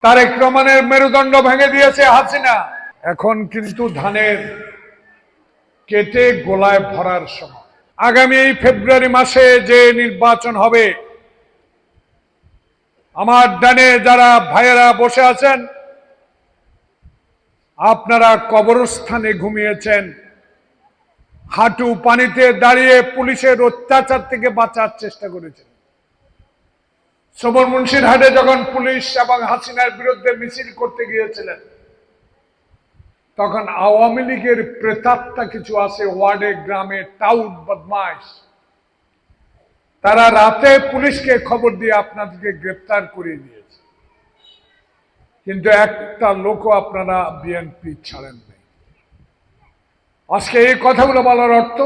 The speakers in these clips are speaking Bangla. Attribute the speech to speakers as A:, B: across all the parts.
A: তারেক রহমানের মেরুদণ্ড ভেঙে দিয়েছে হাসিনা। এখন কিন্তু ধানের কেটে গোলায় ভরার সময়। আগামী এই ফেব্রুয়ারি মাসে যে নির্বাচন হবে, আমার ডানে যারা ভাইয়েরা বসে আছেন, আপনারা কবরস্থানে ঘুমিয়েছেন, হাঁটু পানিতে দাঁড়িয়ে পুলিশের অত্যাচার থেকে বাঁচার চেষ্টা করেছেন। সবর মুন্সিরহাটে যখন পুলিশ এবং হাসিনার বিরুদ্ধে মিছিল করতে গিয়েছিলেন, তখন আওয়ামী লীগের প্রেতাত্মা কিছু আছে ওয়ার্ডে, গ্রামে, টাউট বদমাইশ, তারা রাতে পুলিশকে খবর দিয়ে আপনাদেরকে গ্রেপ্তার করিয়ে দিয়েছে। কিন্তু একটা লোকও আপনারা বিএনপি ছাড়েন নাই। আজকে এই কথাগুলো বলার অর্থ,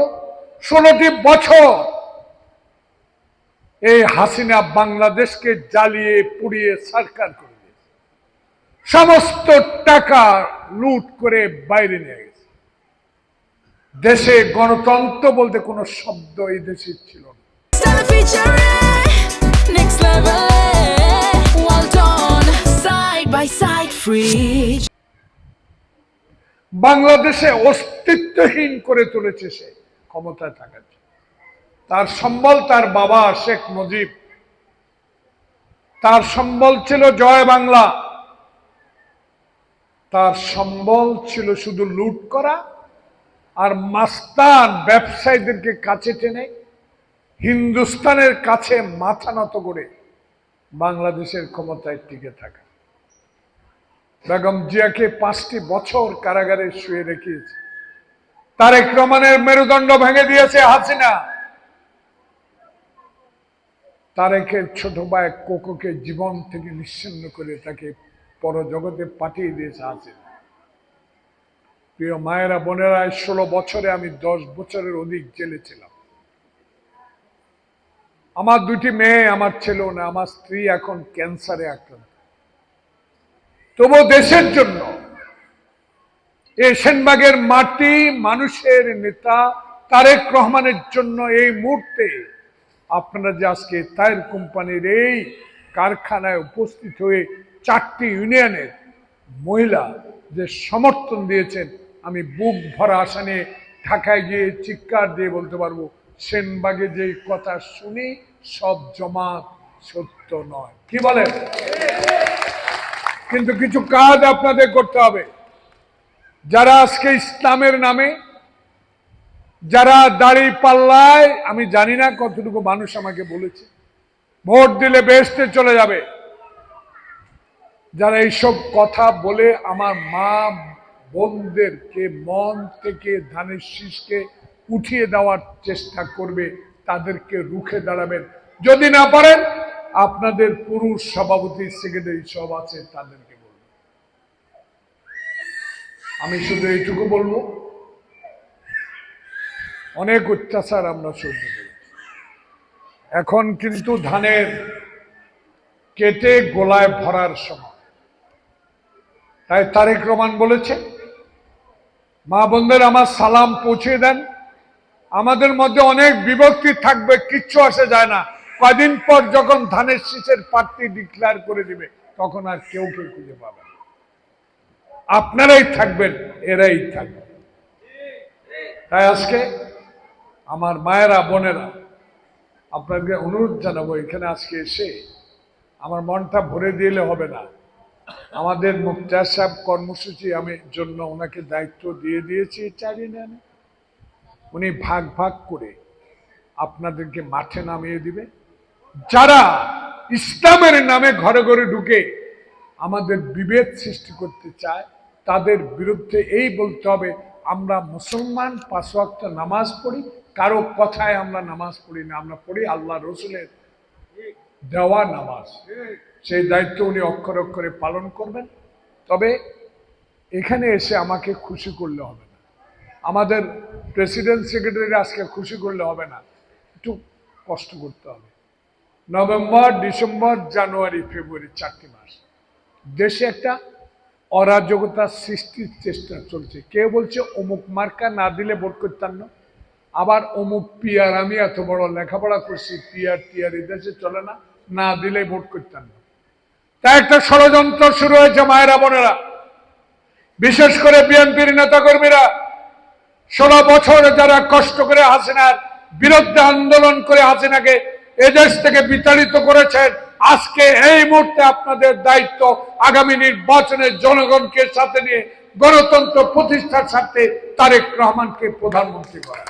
A: 16টি বছর এই হাসিনা বাংলাদেশকে জ্বালিয়ে পুড়িয়ে সরকার করে দিয়েছে, সমস্ত টাকা লুট করে বাইরে নিয়ে গেছে। দেশে গণতন্ত্র বলতে কোনো শব্দ এই দেশে ছিল না। বাংলাদেশে অস্তিত্বহীন করে তুলেছে সে ক্ষমতায় থাকার জন্য। তার সম্বল তার বাবা শেখ মুজিব, তার সম্বল ছিল জয় বাংলা, তার সম্বল ছিল শুধু লুট করা আর মাস্তান ব্যবসায়ীদেরকে কাছে টেনে হিন্দুস্তানের কাছে মাথা নত করে বাংলাদেশের ক্ষমতায় টিকে থাকা। বেগম জিয়াকে 5টি বছর কারাগারে শুয়ে রেখেছে। তারেক রহমানের মেরুদণ্ড ভেঙে দিয়েছে হাসিনা। তারেকের ছোট ভাই কোকোকে জীবন থেকে নিশ্চিহ্ন করে তাকে পরজগতে পাঠিয়ে দিয়েছে হাসিনা। প্রিয় মায়েরা, বোনেরা, 16 বছরে আমি 10 বছরের অধিক জেলে ছিলাম। আমার 2টি মেয়ে, আমার ছেলেও না, আমার স্ত্রী এখন ক্যান্সারে আক্রান্ত। তবু দেশের জন্য এই সেনবাগের মাটি, মানুষের নেতা তারেক রহমানের জন্য এই মুহূর্তে আপনারা যে আজকে টায়ার কোম্পানির এই কারখানায় উপস্থিত হয়ে 4টি ইউনিয়নের মহিলা যে সমর্থন দিয়েছেন, আমি বুক ভরা আশা নিয়ে ঢাকায় গিয়ে চিৎকার দিয়ে বলতে পারবো, সেনবাগে যে কথা শুনি সব জমাত সত্য নয়। কি বলেন? কিন্তু কিছু কাজ আপনাদের করতে হবে। যারা আজকে ইসলামের নামে, যারা দাড়ি পাল্লায়, আমি জানি না কতটুকু মানুষ আমাকে বলেছে ভোট দিলে বেহেশতে চলে যাবে, যারা এইসব কথা বলে আমার মা বোনদেরকে মন থেকে ধানের শীষকে উঠিয়ে দেওয়ার চেষ্টা করবে, তাদেরকে রুখে দাঁড়াবেন। যদি না পারেন, আপনাদের পুরুষ সভাপতি, সেক্রেটারি সব আছে, তাদেরকে বলবেন। আমি শুধু এইটুকু বলবো, অনেক অত্যাচার আমরা সহ্য করি। এখন কিন্তু ধানের কেটে গোলায় ভরার সময়। তাই তারেক রহমান বলেছে, মা বোনদের আমার সালাম পৌঁছে দেন। আমাদের মধ্যে অনেক বিভক্তি থাকবে, কিচ্ছু আসে যায় না। কয়দিন পর যখন ধানের শীষের প্রার্থী ডিক্লেয়ার করে দিবে, তখন আর কেউ খুঁজে পাবে না। আপনারাই থাকবেন, এরাই থাকবে। তাই আজকে আমার মায়েরা, বোনেরা, আপনাকে অনুরোধ জানাবো, এখানে আজকে এসে আমার মনটা ভরে দিলে হবে না। আমাদের মুক্তার সাহেব কর্মসূচি আমি জন্য ওনাকে দায়িত্ব দিয়ে দিয়েছি, উনি ভাগ ভাগ করে আপনাদেরকে মাঠে নামিয়ে দিবে। যারা ইসলামের নামে ঘরে ঘরে ঢুকে আমাদের বিভেদ সৃষ্টি করতে চায়, তাদের বিরুদ্ধে এই বলতে হবে, আমরা মুসলমান, 5 ওয়াক্ত নামাজ পড়ি, কারো কথায় আমরা নামাজ পড়ি না, আমরা পড়ি আল্লাহ রসুলের দেওয়া নামাজ। সেই দায়িত্ব উনি অক্ষরে অক্ষরে পালন করবেন। তবে এখানে এসে আমাকে খুশি করলে হবে না, আমাদের প্রেসিডেন্ট সেক্রেটারি আজকে খুশি করলে হবে না, একটু কষ্ট করতে হবে। নভেম্বর, ডিসেম্বর, জানুয়ারি, ফেব্রুয়ারি, 4টি মাস দেশে একটা অরাজকতা সৃষ্টির চেষ্টা চলছে। কেউ বলছে অমুক মার্কা না দিলে ভোট করতাম না, আবার অমুক পিয়ার, আমি এত বড় লেখাপড়া করছি, পিয়ার টিয়ার এই দেশে চলে না, না দিলে ভোট করতাম না। তা একটা ষড়যন্ত্র শুরু হয়েছে মায়েরা বোনেরা, বিশেষ করে বিএনপির নেতাকর্মীরা 16 বছর যারা কষ্ট করে হাসিনার বিরুদ্ধে আন্দোলন করে হাসিনাকে এদেশ থেকে বিতাড়িত করেছেন, আজকে এই মুহূর্তে আপনাদের দায়িত্ব আগামী নির্বাচনে জনগণকে সাথে নিয়ে গণতন্ত্র প্রতিষ্ঠার স্বার্থে তারেক রহমানকে প্রধানমন্ত্রী করা।